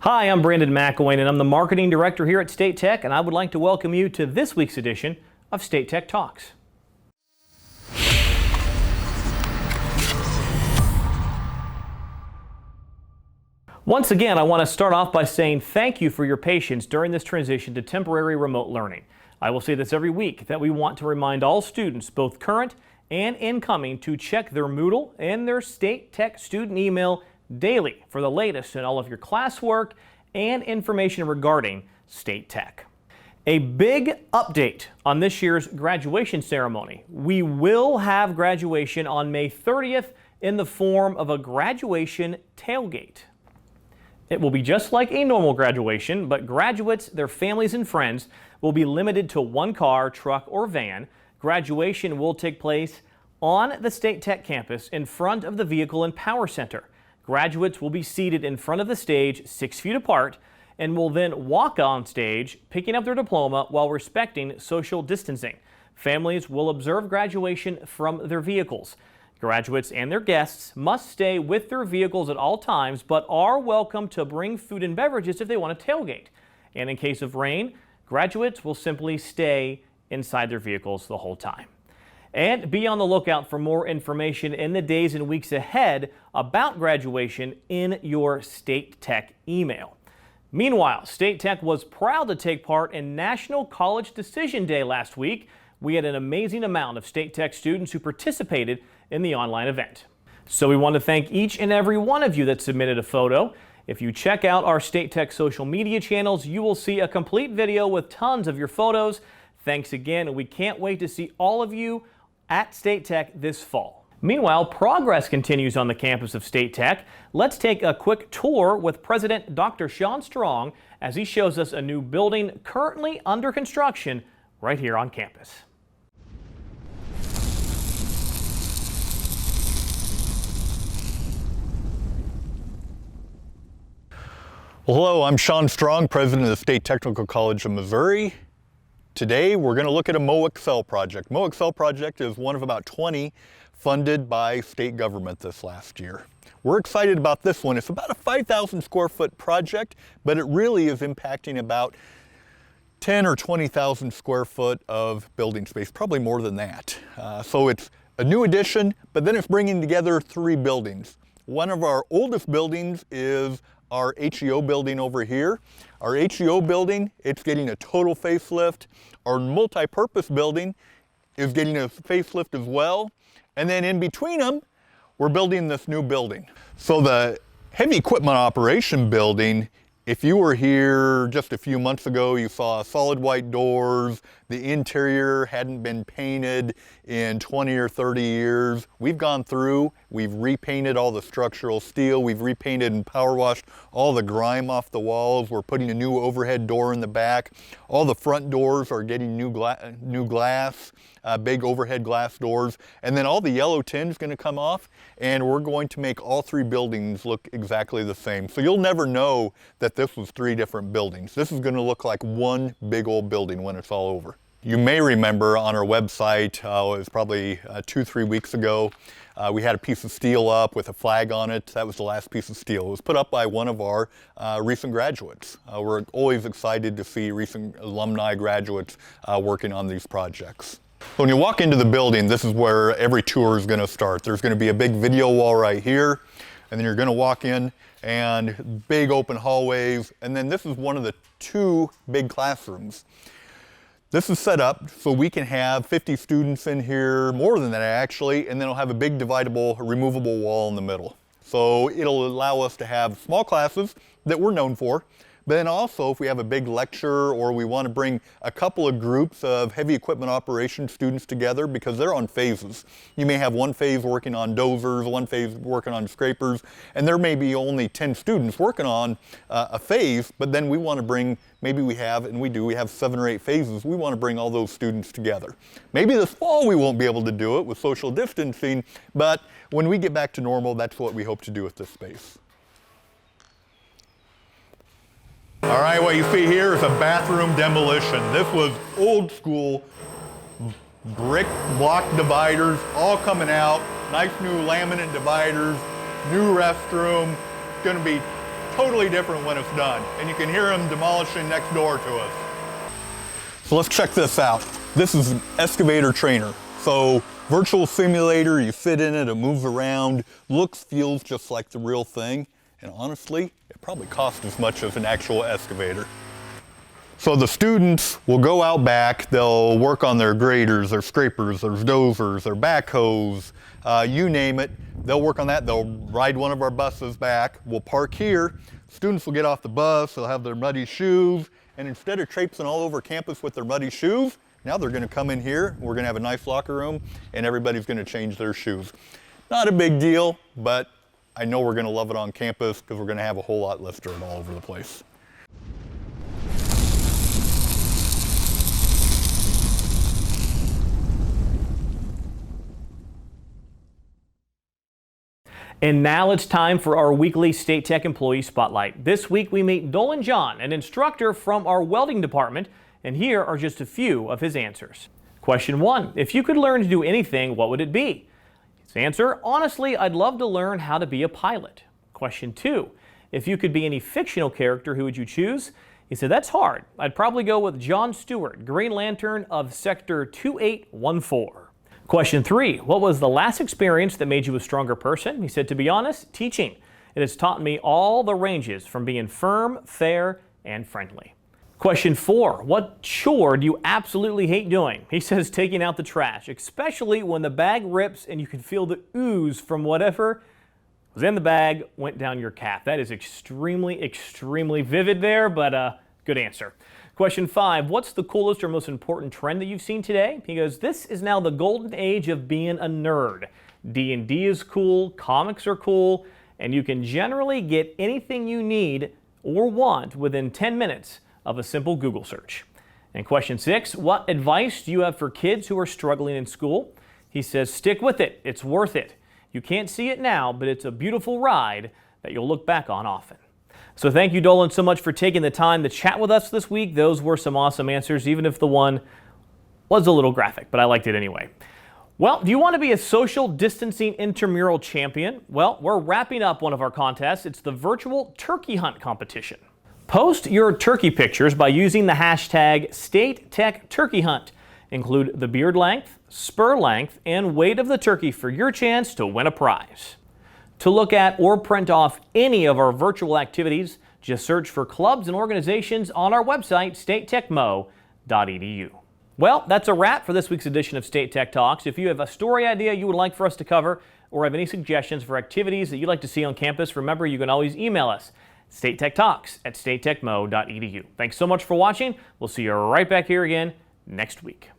Hi, I'm Brandon McElwain, and I'm the Marketing Director here at State Tech, and I would like to welcome you to this week's edition of State Tech Talks. Once again, I want to start off by saying thank you for your patience during this transition to temporary remote learning. I will say this every week, that we want to remind all students, both current and incoming, to check their Moodle and their State Tech student email daily for the latest in all of your classwork and information regarding State Tech. A big update on this year's graduation ceremony. We will have graduation on May 30th in the form of a graduation tailgate. It will be just like a normal graduation, but graduates, their families, and friends will be limited to one car, truck, or van. Graduation will take place on the State Tech campus in front of the Vehicle and Power Center. Graduates will be seated in front of the stage 6 feet apart and will then walk on stage, picking up their diploma while respecting social distancing. Families will observe graduation from their vehicles. Graduates and their guests must stay with their vehicles at all times, but are welcome to bring food and beverages if they want to tailgate. And in case of rain, graduates will simply stay inside their vehicles the whole time. And be on the lookout for more information in the days and weeks ahead about graduation in your State Tech email. Meanwhile, State Tech was proud to take part in National College Decision Day last week. We had an amazing amount of State Tech students who participated in the online event. So we want to thank each and every one of you that submitted a photo. If you check out our State Tech social media channels, you will see a complete video with tons of your photos. Thanks again, and we can't wait to see all of you at State Tech this fall. Meanwhile, progress continues on the campus of State Tech. Let's take a quick tour with President Dr. Sean Strong as he shows us a new building currently under construction right here on campus. Well, hello, I'm Sean Strong, President of the State Technical College of Missouri. Today, we're going to look at a Moe Excel project. Moe Excel Project is one of about 20 funded by state government this last year. We're excited about this one. It's about a 5,000 square foot project, but it really is impacting about 10 or 20,000 square foot of building space, probably more than that. So it's a new addition, but then it's bringing together 3 buildings. One of our oldest buildings is our HEO building over here. Our HEO building, it's getting a total facelift. Our multi-purpose building is getting a facelift as well. And then in between them, we're building this new building. So the heavy equipment operation building, if you were here just a few months ago, you saw solid white doors. The interior hadn't been painted in 20 or 30 years. We've gone through, we've repainted all the structural steel, we've repainted and power washed all the grime off the walls. We're putting a new overhead door in the back. All the front doors are getting new glass, big overhead glass doors. And then all the yellow tin is going to come off, and we're going to make all 3 buildings look exactly the same. So you'll never know that this was 3 different buildings. This is going to look like one big old building when it's all over. You may remember on our website, it was probably 2-3 weeks ago, we had a piece of steel up with a flag on it. That was the last piece of steel. It was put up by one of our recent graduates. We're always excited to see recent alumni graduates working on these projects. When you walk into the building, this is where every tour is going to start. There's going to be a big video wall right here, and then you're going to walk in and big open hallways, and then this is one of the 2 big classrooms. This is set up so we can have 50 students in here, more than that actually, and then it'll have a big dividable, removable wall in the middle. So it'll allow us to have small classes that we're known for, but then also if we have a big lecture or we want to bring a couple of groups of heavy equipment operations students together, because they're on phases. You may have one phase working on dozers, one phase working on scrapers, and there may be only 10 students working on a phase, but then we want to bring, maybe we have, and we do, we have 7 or 8 phases. We want to bring all those students together. Maybe this fall we won't be able to do it with social distancing, but when we get back to normal, that's what we hope to do with this space. All right, what you see here is a bathroom demolition. This was old school brick block dividers all coming out, nice new laminate dividers, new restroom. It's going to be totally different when it's done. And you can hear them demolishing next door to us. So let's check this out. This is an excavator trainer. So virtual simulator, you sit in it, it moves around, looks, feels just like the real thing. And honestly, it probably costs as much as an actual excavator. So the students will go out back, they'll work on their graders, their scrapers, their dozers, their backhoes, you name it. They'll work on that, they'll ride one of our buses back, we'll park here, students will get off the bus, they'll have their muddy shoes, and instead of traipsing all over campus with their muddy shoes, now they're gonna come in here, we're gonna have a nice locker room, and everybody's gonna change their shoes. Not a big deal, but I know we're gonna love it on campus because we're gonna have a whole lot less dirt all over the place. And now it's time for our weekly State Tech Employee Spotlight. This week we meet Dolan Jahn, an instructor from our welding department, and here are just a few of his answers. Question 1. If you could learn to do anything, what would it be? His answer, honestly, I'd love to learn how to be a pilot. Question 2. If you could be any fictional character, who would you choose? He said, that's hard. I'd probably go with John Stewart, Green Lantern of Sector 2814. Question 3. What was the last experience that made you a stronger person? He said, to be honest, teaching. It has taught me all the ranges from being firm, fair, and friendly. Question 4. What chore do you absolutely hate doing? He says taking out the trash, especially when the bag rips and you can feel the ooze from whatever was in the bag went down your calf. That is extremely, extremely vivid there, but good answer. Question 5, what's the coolest or most important trend that you've seen today? He goes, this is now the golden age of being a nerd. D&D is cool, comics are cool, and you can generally get anything you need or want within 10 minutes of a simple Google search. And question 6, what advice do you have for kids who are struggling in school? He says, stick with it, it's worth it. You can't see it now, but it's a beautiful ride that you'll look back on often. So thank you, Dolan, so much for taking the time to chat with us this week. Those were some awesome answers, even if the one was a little graphic, but I liked it anyway. Well, do you want to be a social distancing intramural champion? Well, we're wrapping up one of our contests. It's the virtual turkey hunt competition. Post your turkey pictures by using the hashtag #StateTechTurkeyHunt. Include the beard length, spur length, and weight of the turkey for your chance to win a prize. To look at or print off any of our virtual activities, just search for clubs and organizations on our website, statetechmo.edu. Well, that's a wrap for this week's edition of State Tech Talks. If you have a story idea you would like for us to cover or have any suggestions for activities that you'd like to see on campus, remember you can always email us, statetechtalks@statetechmo.edu. Thanks so much for watching. We'll see you right back here again next week.